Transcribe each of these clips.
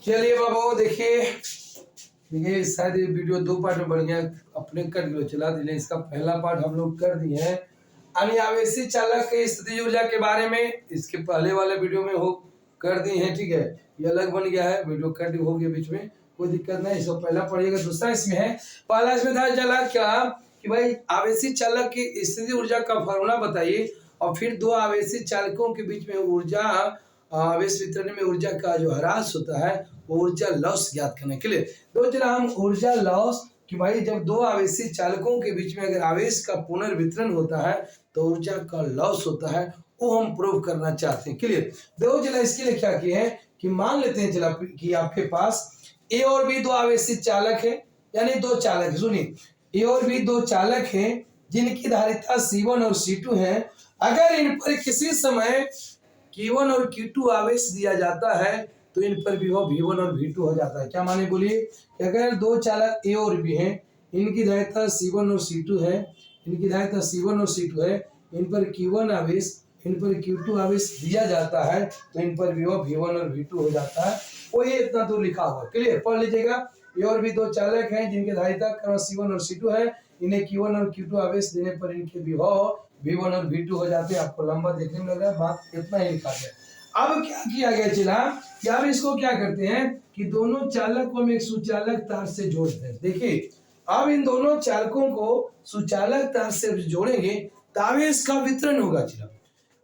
चलिए बाबू देखिए, देखिए शायद ये वीडियो दो पार्ट में बन गया, अपने कट गया चला दिले। इसका पहला पार्ट हम लोग कर दिए हैं अनियावेशी चालक के स्थितिज ऊर्जा के बारे में। इसके पहले वाले वीडियो में हो कर दी है, ठीक है। ये अलग बन गया है, वीडियो कट हो गया बीच में, कोई दिक्कत नहीं। इसको पहला पढ़िएगा। दूसरा इसमें है, पहला इसमें था चला क्या कि भाई आवेशी चालक की स्थितिज ऊर्जा का फॉर्मूला बताइए, और फिर दो आवेशी चालकों के बीच में ऊर्जा आवेश वितरण में ऊर्जा का जो ह्रास होता है वो ऊर्जा लॉस ज्ञात करने के लिए। तो चला हम ऊर्जा लॉस कि भाई जब दो आवेशी चालकों के बीच में अगर आवेश का पुनर्वितरण होता है तो ऊर्जा का लॉस होता है, वो हम प्रूव करना चाहते हैं। क्लियर। दो चला इसके लिए क्या किए हैं कि मान लेते हैं चला कि आपके पास ए और बी दो आवेशी चालक है, यानी दो चालक है। सुनिए, ए और बी दो चालक हैं जिनकी धारिता C1 और C2 है। अगर इन पर किसी समय Q1 और Q2 आवेश दिया जाता है तो इन पर विभव V1 और V2 हो जाता है। क्या माने बोलिए कि अगर दो चालक A और B हैं, इनकी धारिता C1 और C2 है, इनकी धारिता C1 और C2 है, इन पर Q1 आवेश, इन पर Q2 आवेश दिया जाता है तो इन पर विभव V1 और V2 हो जाता है। वो ये इतना तो लिखा हुआ, क्लियर। पढ़ लीजिएगा। A और B दो चालक हैं जिनके धारिता C1 और C2 है, इन्हें Q1 और Q2 आवेश देने पर इनके विभव V1 और V2 हो जाते हैं। आपको लंबा देखने में लग रहा है, बात इतना ही लिखा गया। अब क्या किया गया चला कि अब इसको क्या करते हैं कि दोनों चालक को हम एक सुचालक तार से जोड़ते हैं। देखिए, अब इन दोनों चालकों को सुचालक तार से जोड़ेंगे तो आवेश का वितरण होगा। चला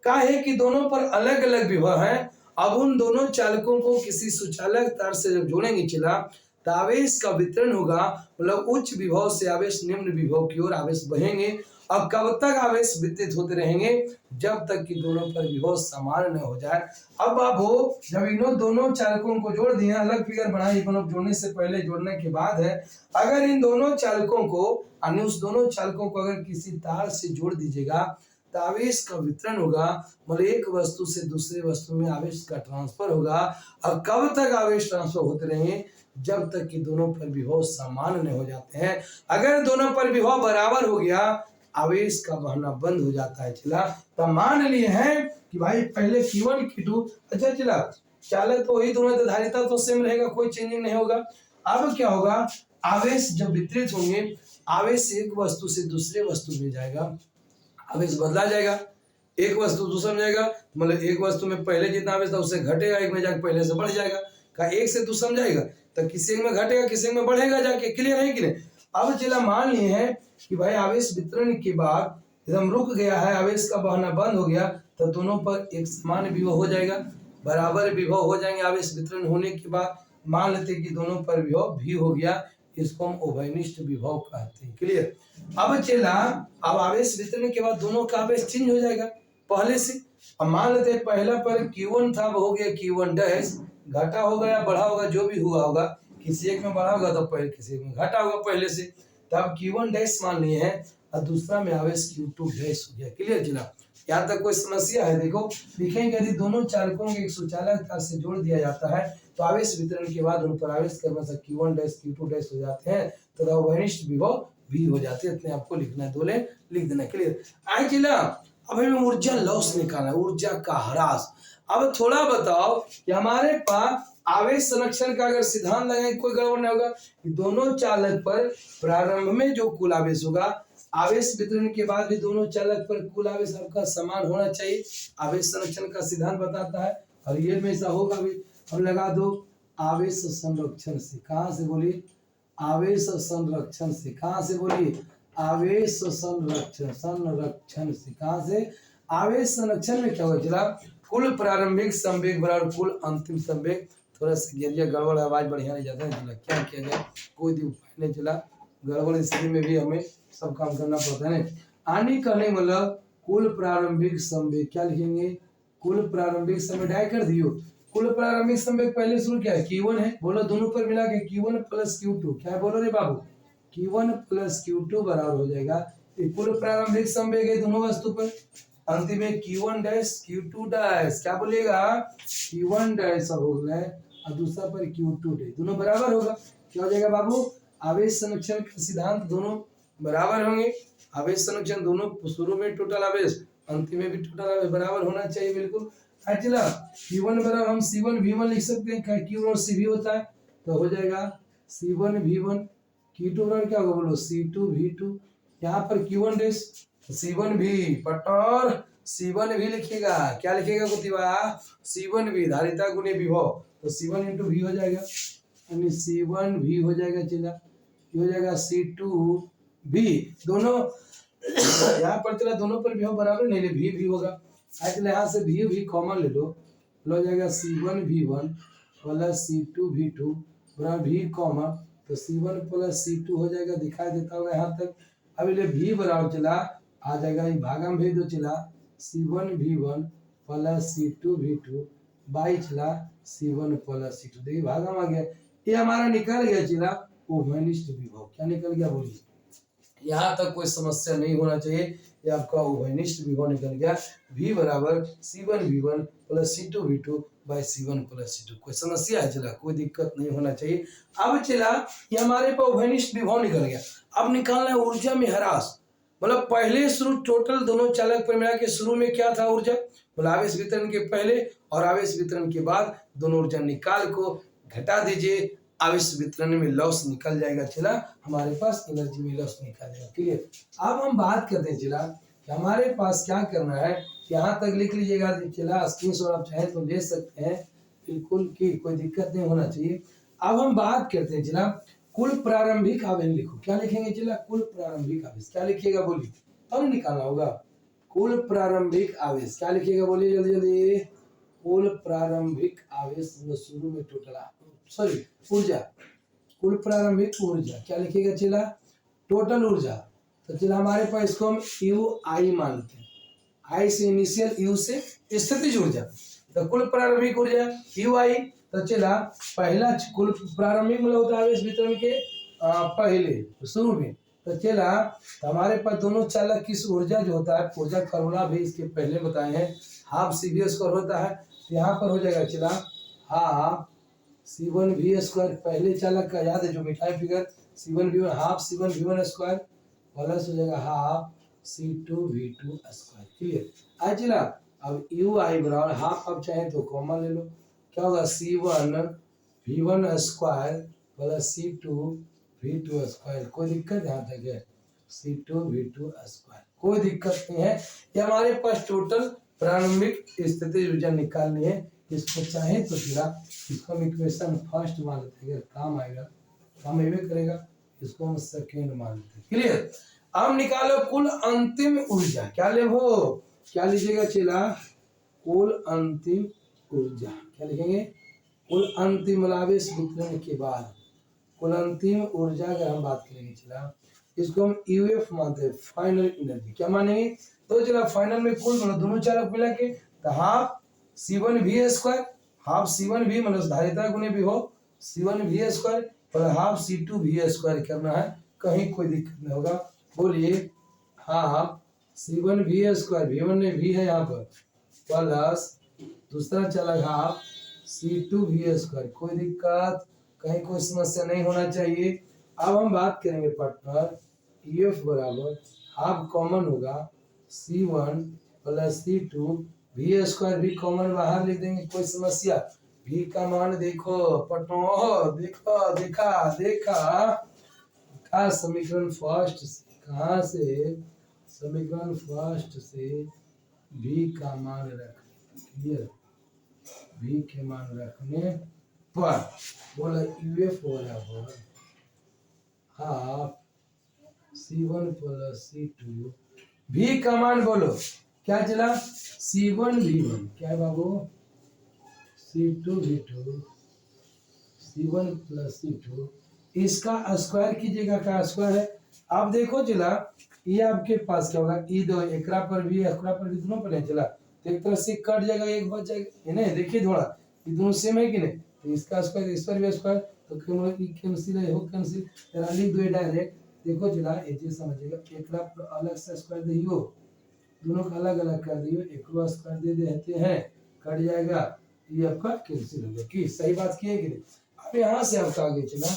क्या है कि दोनों पर अलग अलग विभव है। अब उन दोनों चालकों को किसी सुचालक तार से जब जोड़ेंगे चला तो आवेश का वितरण होगा, मतलब उच्च विभव से आवेश निम्न विभव की ओर आवेश बहेंगे। अब कब तक आवेश वितरित होते रहेंगे? जब तक कि दोनों पर विभव समान न हो जाए। अब आप हो जब इन दोनों चालकों को जोड़ दिए, अलग फिगर बनाई, जोड़ने से पहले जोड़ने के बाद है, अगर इन दोनों चालकों को यानी उस दोनों चालकों को अगर किसी तार से जोड़ दीजिएगा तो आवेश का वितरण होगा, मतलब एक वस्तु से दूसरे वस्तु में आवेश का ट्रांसफर होगा। अब कब तक आवेश ट्रांसफर होते रहेंगे? जब तक कि दोनों पर विभव समान न हो जाते हैं। अगर दोनों पर विभव बराबर हो गया, आवेश का बहना बंद हो जाता है। चला तो मान लिए हैं कि भाई पहले Q1 Q2, अच्छा चला चालक तो वही दोनों, धारिता तो सेम रहेगा, कोई चेंजिंग नहीं होगा। अब क्या होगा, आवेश जब वितरित होंगे, आवेश एक वस्तु से दूसरे वस्तु में जाएगा, आवेश बदला जाएगा। एक वस्तु दूसरा में जाएगा, मतलब एक वस्तु में पहले जितना आवेश था उससे घटेगा, एक में जाकर पहले से बढ़ जाएगा। का एक से दूसरा में जाएगा तो किसी में घटेगा, किसी में बढ़ेगा जाके। क्लियर है कि नहीं? अब चला मान लिए हैं कि भाई आवेश वितरण के बाद एकदम रुक गया है, आवेश का बहना बंद हो गया, तो दोनों पर एक समान विभव हो जाएगा, बराबर विभव हो जाएंगे। आवेश वितरण होने के बाद मान लेते हैं कि दोनों पर विभव भी हो गया, इसको हम उभयनिष्ठ विभव कहते हैं। क्लियर। अब चला, अब आवेश वितरण के बाद दोनों का आवेश चेंज हो जाएगा पहले से। अब मान लेते हैं पहला पर Q1 था, वो हो गया Q1 डैश, घटा होगा या बढ़ा होगा, जो भी हुआ होगा, किसी एक में बढ़ा होगा तो पहले किसी में घटा होगा पहले से। तब Q1 डैश मान लिए हैं और दूसरा में आवेश Q2 डैश हो गया। क्लियर चला। यहाँ तक कोई समस्या है? देखो लिखेंगे, यदि दोनों चालकों को एक सुचालक तार से जोड़ दिया जाता है तो आवेश वितरण के बाद उन पर आवेश क्रम से Q1 डैश Q2 डैश हो जाते हैं तथा उभयनिष्ठ विभव भी हो जाते हैं। इतने आपको लिखना है, दो ले लिख देना। क्लियर। आए चला, अब हमें ऊर्जा लॉस निकालना है, ऊर्जा का ह्रास। अब थोड़ा बताओ कि हमारे पास आवेश संरक्षण का अगर सिद्धांत लगाए कोई गड़बड़ नहीं होगा कि दोनों चालक पर प्रारंभ में जो कुल आवेश होगा, आवेश वितरण के बाद भी दोनों चालक पर कुल आवेश आपका समान होना चाहिए। आवेश संरक्षण का सिद्धांत बताता है, और ये में ऐसा होगा भी। हम लगा दो आवेश संरक्षण से, कहां से बोलिए? आवेश संरक्षण से। कहां से बोलिए? आवेश संरक्षण, संरक्षण से। कहां से? आवेश संरक्षण में क्या होगा चला, कुल प्रारंभिक संवेग बराबर कुल अंतिम संवेग। थोड़ा सा गिरिया गड़बड़, आवाज बढ़िया नहीं जाता है। चला क्या किया जाए, कोई भी उपाय नहीं। चला गड़बड़ स्थिति में भी हमें सब काम करना पड़ता है। आनी करने मतलब कुल प्रारंभिक संवेग, क्या लिखेंगे? कुल प्रारंभिक संवेग डाय कर दियो। कुल प्रारंभिक संवेग पहले शुरू क्या है? Q1 है, बोलो दोनों पर मिला के Q1 प्लस Q2, क्या है बोलो रे बाबू? Q1 प्लस Q2 बराबर हो जाएगा कुल प्रारंभिक संवेग है दोनों वस्तु पर। अंतिम में Q1 डैश Q2 डैश, क्या बोलेगा? Q1 डैश हो गया और दूसरा पर Q2 डैश, दोनों बराबर होगा। क्या हो जाएगा बाबू? आवेश संरक्षण का सिद्धांत दोनों बराबर होंगे। आवेश संरक्षण दोनों शुरू में टोटल आवेश, अंतिम में भी टोटल आवेश बराबर होना चाहिए, बिल्कुल। एक्चुअली Q1 बराबर हम C1V1 लिख सकते हैं, Q1 और CV होता है, तो हो जाएगा C1V1। Q2 बराबर क्या होगा बोलो, C2V2। यहाँ पर Q1 डेस C1V पटोर C1V लिखिएगा, क्या लिखिएगा कुतिवा, C1V धारिता गुने विभव, तो C1 इंटू V हो जाएगा, यानी C1V हो जाएगा, चला ये हो जाएगा C2V। दोनों यहाँ पर चला दोनों पर विभव बराबर नहीं, V होगा, इसलिए यहाँ से V कॉमन ले लो, हो जाएगा C1V1 प्लस C2V2 बराबर V कॉमन, तो C1 प्लस C2 हो जाएगा, दिखाई देता होगा यहाँ तक। अब ये V बराबर चला आ जाएगा, ये भागा में भेज दो, चला C1V1 प्लस C2V2 बाई चला C1 प्लस C2, देखिए भागा में आ गया, ये हमारा निकल गया चला उभयनिष्ठ विभव। क्या निकल गया बोलिए, यहाँ तक कोई समस्या नहीं होना चाहिए, ये आपका उभयनिष्ठ विभव निकल गया, V बराबर C1V1 plus C2V2 by C1 plus C2। कोई समस्या है चला, कोई दिक्कत नहीं होना चाहिए। अब चला ये हमारे पास उभयनिष्ठ विभव निकल गया, अब निकालना है ऊर्जा में ह्रास, मतलब पहले शुरू टोटल दोनों चालक पर मिला के शुरू में क्या था ऊर्जा, बोला आवेश वितरण के पहले और आवेश वितरण के बाद दोनों ऊर्जा निकाल को घटा दीजिए, आवेश वितरण में लॉस निकल जाएगा, चला हमारे पास एनर्जी में लॉस निकल जाएगा। क्लियर। अब हम बात करते हैं चला कि हमारे पास क्या करना है, यहाँ तक लिख लीजिएगा, चला स्क्रीनशॉट आप चाहे तो ले सकते हैं, बिल्कुल की कोई दिक्कत नहीं होना चाहिए। अब हम बात करते हैं चला कुल प्रारंभिक आवेश लिखो, क्या लिखेंगे चला, कुल प्रारंभिक आवेश, क्या लिखिएगा बोलिए, तब निकालना होगा, कुल प्रारंभिक आवेश क्या लिखिएगा बोलिए जल्दी जल्दी, कुल प्रारंभिक आवेश शुरू में टोटल सॉरी ऊर्जा, कुल प्रारंभिक ऊर्जा क्या लिखिएगा चला, टोटल ऊर्जा, तो चला हमारे पास इसको हम यू आई मानते हैं, आई से इनिशियल, यू से स्थितिज ऊर्जा, तो कुल प्रारंभिक ऊर्जा यू आई, तो चला पहला कुल प्रारंभिक मतलब होता है आवेश वितरण के पहले शुरू में, तो चला तो हमारे पास दोनों चालक की ऊर्जा जो होता है, ऊर्जा फॉर्मूला भी इसके पहले बताए हैं, हाफ CV स्क्वायर होता है, तो यहाँ पर हो जाएगा चला हाफ C1V स्क्वायर, पहले चालक का याद है जो मिठाई figure, C1V1 half C1V1 square plus हो जाएगा हाफ C2V2 स्क्वायर। क्लियर। आज चला अब यू आई बराबर हाफ, अब चाहे तो कॉमन ले लो, क्या होगा C1V1 square plus C2V2 square, कोई दिक्कत यहाँ तक है, C2V2 स्क्वायर, कोई दिक्कत नहीं है। ये हमारे पास टोटल प्रारंभिक स्थिति ऊर्जा निकालनी है, इसको चाहे तो फिर इसको हम इक्वेशन फर्स्ट मान लेते हैं, काम आएगा, काम एवे करेगा, इसको हम सेकेंड मान लेते हैं। क्लियर। अब निकालो कुल अंतिम ऊर्जा, क्या ले हो, क्या लीजिएगा चला, कुल अंतिम ऊर्जा, क्या लिखेंगे, कुल अंतिम आवेश वितरण के बाद कुल अंतिम ऊर्जा अगर हम बात करेंगे चला, इसको हम यूएफ मानते हैं, फाइनल एनर्जी, क्या मानेंगे, तो चला फाइनल में कुल मतलब दोनों चालक मिला के, तो half C1V square, half C1V मतलब धारिता गुने विभव C1V square plus half C2V square करना है, कहीं कोई दिक्कत नहीं होगा, बोलिए हाफ C1V स्क्वायर, V1 ने V है यहाँ पर, प्लस दूसरा चालक हाफ C2V स्क्वायर, कोई दिक्कत कहीं कोई समस्या नहीं होना चाहिए। अब हम बात करेंगे पार्टनर EF बराबर हाफ कॉमन होगा C1 plus C2 V square, भी कॉमन बाहर लिख देंगे, कोई समस्या, V का मान देखो पटो, देखो देखा देखा का समीकरण फर्स्ट से, कहाँ से, समीकरण फर्स्ट से V का मान रख, क्लियर, V के मान रखने पर बोला UF बराबर half C1 plus C2, V का मान बोलो क्या चला, C1V1 क्या है बाबू, C2V2 C1 प्लस C2, इसका स्क्वायर कीजिएगा, का स्क्वायर है। आप देखो चला ये आपके पास क्या होगा, ई दो एकरा पर भी एकरा पर भी दोनों पर है चला, तो एक तरह से कट जाएगा, एक बच जाएगा, नहीं देखिए थोड़ा ये दोनों सेम है कि नहीं, तो इसका स्क्वायर इस पर भी स्क्वायर, तो कैंसिल है, हो कैंसिल, जरा लिख दो डायरेक्ट, देखो चला ये समझिएगा, एकरा पर अलग से स्क्वायर दियो, दोनों का अलग अलग कर दियो, एक स्क्वायर दे देते हैं, कट जाएगा, ये आपका कैंसिल हो गया, कि सही बात की है कि नहीं। अब यहाँ से आपका आगे चला,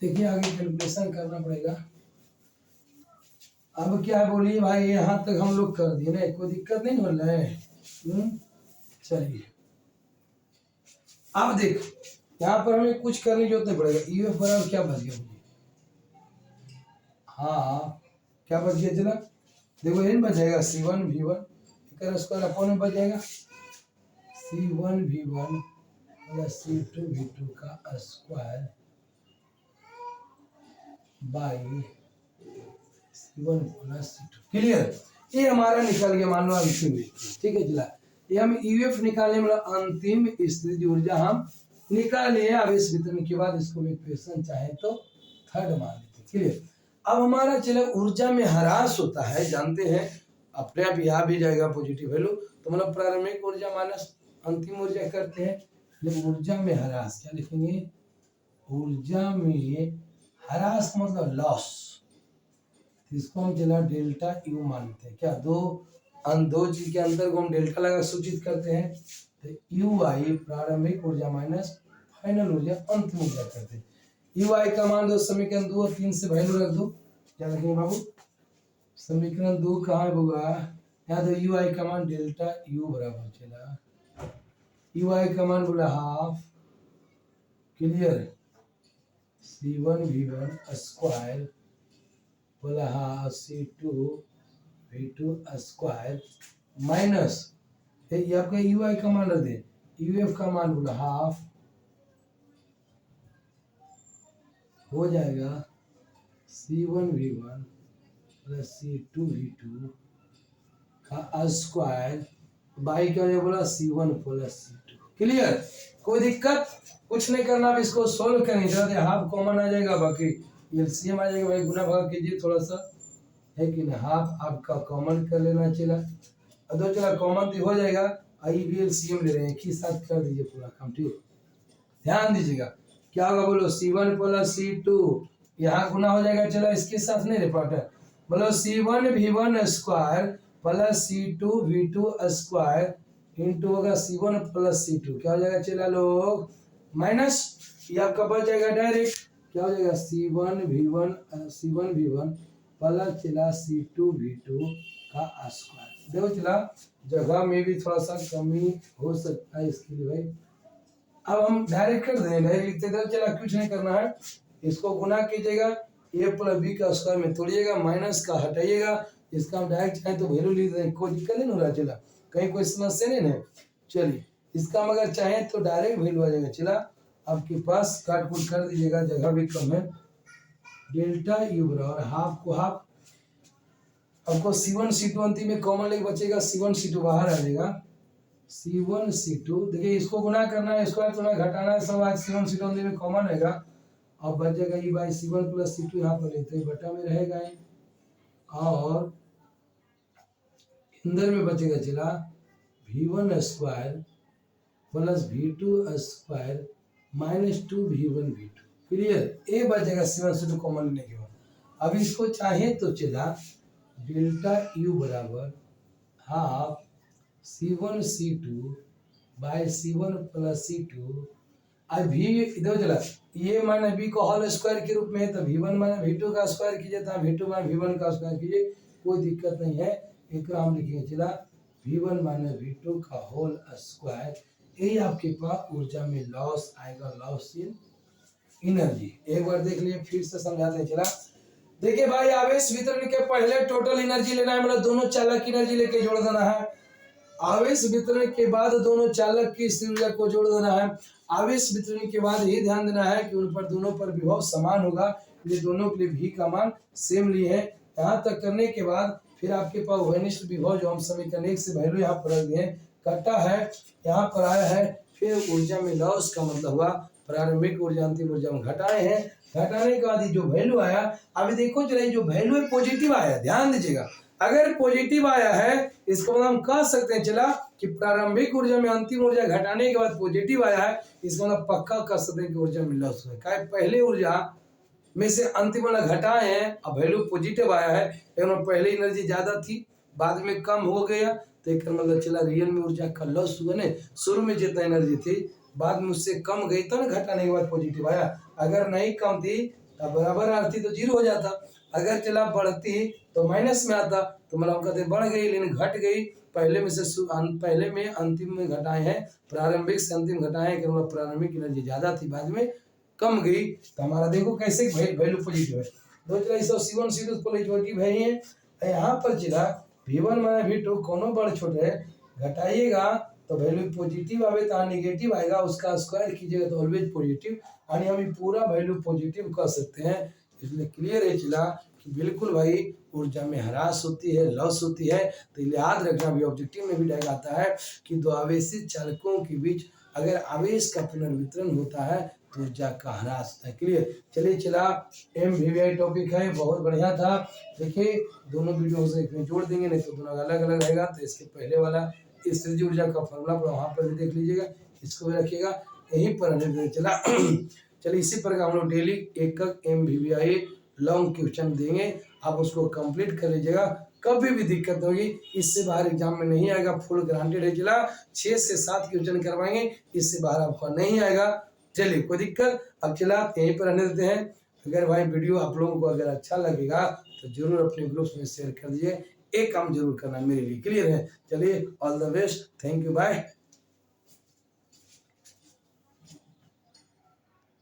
देखिए आगे कैलकुलेशन करना पड़ेगा। अब क्या बोलिए भाई, यहाँ तक हम लोग कर दिए ना, कोई दिक्कत नहीं हो रहा है, चलिए अब देख, यहाँ पर हमें कुछ करने की जरूरत नहीं पड़ेगा। यूएफ बराबर क्या बच गया मुझे, हाँ क्या बच गया चला, देखो एन बच जाएगा C1V1 स्क्वायर अपॉन में बच जाएगा C1V1 प्लस C2V2 का square by C1 plus C2। Clear, ये हमारा निकल गया, मान लो अंतिम, ठीक है चला। ये हम यूएफ निकालने मतलब अंतिम स्थितिज ऊर्जा हम निकाल लिए आवेश वितरण के बाद। इसको इक्वेशन चाहे तो थर्ड मान लेते। क्लियर, अब हमारा चलो ऊर्जा में ह्रास होता है, जानते हैं अपने आप यहाँ भी जाएगा पॉजिटिव वैल्यू, तो मतलब प्रारंभिक ऊर्जा माइनस अंतिम ऊर्जा करते हैं। लेकिन ऊर्जा में ह्रास क्या लिखेंगे, ऊर्जा में ह्रास मतलब लॉस, इसको हम चला डेल्टा यू मानते हैं। क्या दो चीज के अंतर को हम डेल्टा लगा सूचित करते हैं, तो यू आई प्रारंभिक ऊर्जा माइनस फाइनल ऊर्जा अंतिम ऊर्जा करते हैं। यू आई का मान दो, समीकरण 2 और 3 से वैल्यू रख दो। क्या रखेंगे बाबू, समीकरण 2 कहाँ होगा, यहाँ तो यू आई का मान डेल्टा यू बराबर चला, यू आई का मान बोला हाफ, क्लियर, C1V1 स्क्वायर बोला हाफ C2V2 स्क्वायर माइनस ये आपका यू आई का मान रख दे, यूएफ का मान बोला हाफ हो जाएगा C1V1 प्लस C2V2 का स्क्वायर बाई क्या हो जाएगा बोला C1 प्लस C2। क्लियर, कोई दिक्कत कुछ नहीं करना, अब इसको सोल्व करने चाहते, हाफ कॉमन आ जाएगा, बाकी एलसीएम आ जाएगा, भाई गुना भाग कीजिए थोड़ा सा, है कि नहीं, हाफ आपका कॉमन कर लेना चला, दो चला कॉमन तो हो जाएगा, आई भी एलसीएम ले रहे हैं, एक ही साथ कर दीजिए पूरा काम, ठीक, ध्यान दीजिएगा क्या होगा बोलो C1 प्लस C2, यहाँ गुना हो जाएगा, चला इसके साथ नहीं रे पार्टनर, बोलो C1V1 square plus C2V2 square into होगा C1 प्लस C2, क्या हो जाएगा चला लोग माइनस, ये आपका बच जाएगा डायरेक्ट, क्या हो जाएगा C1V1 प्लस चला C2V2 का स्क्वायर। देखो चला जगह में भी थोड़ा सा कमी हो सकता है, इसके लिए भाई अब हम डायरेक्ट कर देंगे, डायरेक्ट लिखते थे, चला कुछ नहीं करना है, इसको गुना कीजिएगा, a प्लस बी का स्क्वायर में तोड़िएगा, माइनस का हटाइएगा, इसका हम डायरेक्ट चाहे तो वैल्यू लिख देंगे, कोई दिक्कत नहीं हो रहा, चला कहीं कोई समस्या नहीं है। चलिए इसका हम अगर चाहें तो डायरेक्ट वैल्यू आ जाएगा, चला आपके पास काट कूट कर दीजिएगा, जगह भी कम है, डेल्टा यू बराबर हाफ को हाफ, आपको C1 C2 अंतिम में कॉमन लेके बचेगा, C1 C2 बाहर आ जाएगा, C1 C2 देखिए इसको गुना करना है, इसको थोड़ा घटाना है, सब आज C1 C2 अंतिम में कॉमन रहेगा, अब बच जाएगा ये बाई C1 प्लस C2 यहाँ पर लेते हैं, बटा में रहेगा और अंदर में बचेगा चला V1 square plus V2 square minus 2V1V2। Clear, ए बच जाएगा C1 C2 कॉमन लेने के बाद। अब इसको चाहे तो चला डेल्टा यू बराबर half C1 C2 by C1 plus C2, अब भी इधर चला ये माइनस बी को होल स्क्वायर के रूप में है, तो V1 माइनस V2 का स्क्वायर कीजिए, तो V2 माइनस V1 का स्क्वायर कीजिए, कोई दिक्कत नहीं है, एक हम लिखेंगे चला V1 माइनस V2 का होल स्क्वायर, यही आपके पास ऊर्जा में लॉस आएगा, लॉस इन एनर्जी। एक बार देख लिए, फिर से समझाते हैं, चला देखिए भाई आवेश वितरण के पहले टोटल एनर्जी लेना है, मतलब दोनों चालक एनर्जी लेके जोड़ देना है, आवेश वितरण के बाद दोनों चालक की स्थिर ऊर्जा को जोड़ देना है, आवेश वितरण के बाद ये ध्यान देना है कि उन पर दोनों पर विभव समान होगा, ये दोनों के लिए भी का मान सेम लिए है। यहाँ तक करने के बाद फिर आपके पास वैनिष्ठ विभव जो हम समीकरण 1 से वैल्यू यहाँ पर रख दिए, कटा है यहाँ पर आया है, फिर ऊर्जा में लॉस का मतलब हुआ प्रारंभिक ऊर्जा अंतिम ऊर्जा में घटाए हैं, घटाने के बाद जो वैल्यू आया, अभी देखो चलिए जो वैल्यू है पॉजिटिव आया, ध्यान दीजिएगा, अगर पॉजिटिव आया है इसका मतलब हम कह सकते हैं चला कि प्रारंभिक ऊर्जा में अंतिम ऊर्जा घटाने के बाद पॉजिटिव आया है, इसका मतलब पक्का कह सकते हैं कि ऊर्जा में लॉस हुआ है, क्या पहले ऊर्जा में से अंतिम वाला घटाए हैं, अब वैल्यू पॉजिटिव आया है, लेकिन पहले एनर्जी ज्यादा थी बाद में कम हो गया, तो एक मतलब चला रियल में ऊर्जा का लॉस हुआ ना, शुरू में जितना एनर्जी थी बाद में उससे कम गई तो ना घटाने के बाद पॉजिटिव आया, अगर नहीं कम थी तो बराबर आती तो जीरो हो जाता, अगर चला बढ़ती तो माइनस में आता, तो मतलब कहते बढ़ गई लेकिन घट गई, पहले में से पहले में अंतिम में घटाए हैं, प्रारंभिक से अंतिम घटाए हैं कि मतलब प्रारंभिक एनर्जी ज्यादा थी बाद में कम गई। तो हमारा देखो कैसे वैल्यू पॉजिटिव है, दो चला इस C1 C2 पॉजिटिव है ही है। यहाँ पर चला V1 माइनस V2 कोनो बड़ छोटे है, घटाइएगा तो वैल्यू पॉजिटिव आवे तो नेगेटिव आएगा, उसका स्क्वायर कीजिएगा तो ऑलवेज पॉजिटिव, यानी हम ये पूरा वैल्यू पॉजिटिव कर सकते हैं। इसलिए क्लियर है चला कि बिल्कुल भाई ऊर्जा में ह्रास होती है, लॉस होती है। तो याद रखना भी ऑब्जेक्टिव में भी टैग आता है कि दो आवेशित चालकों के बीच अगर आवेश का पुनर्वितरण होता है तो ऊर्जा का ह्रास होता है। क्लियर, चलिए चला MVVI टॉपिक है, बहुत बढ़िया था। देखिए दोनों वीडियो से इसमें जोड़ देंगे, नहीं तो दोनों अलग अलग रहेगा। तो इसके पहले वाला स्थितिज ऊर्जा का फॉर्मूला वहाँ पर भी देख लीजिएगा, इसको भी रखिएगा यहीं पर चला। चलिए इसी प्रकार हम लोग डेली एकक MVVI लॉन्ग क्वेश्चन देंगे, आप उसको कंप्लीट कर लीजिएगा। कभी भी दिक्कत होगी इससे बाहर एग्जाम में नहीं आएगा, फुल ग्रांटेड है चला। 6 से 7 क्वेश्चन करवाएंगे, इससे बाहर आपका नहीं आएगा। चलिए कोई दिक्कत, अब चला यहीं पर रहने देते हैं। अगर भाई वीडियो आप लोगों को अगर अच्छा लगेगा तो जरूर अपने ग्रुप्स में शेयर कर दीजिए, एक काम जरूर करना मेरे लिए। क्लियर है, चलिए all the best, thank you, bye.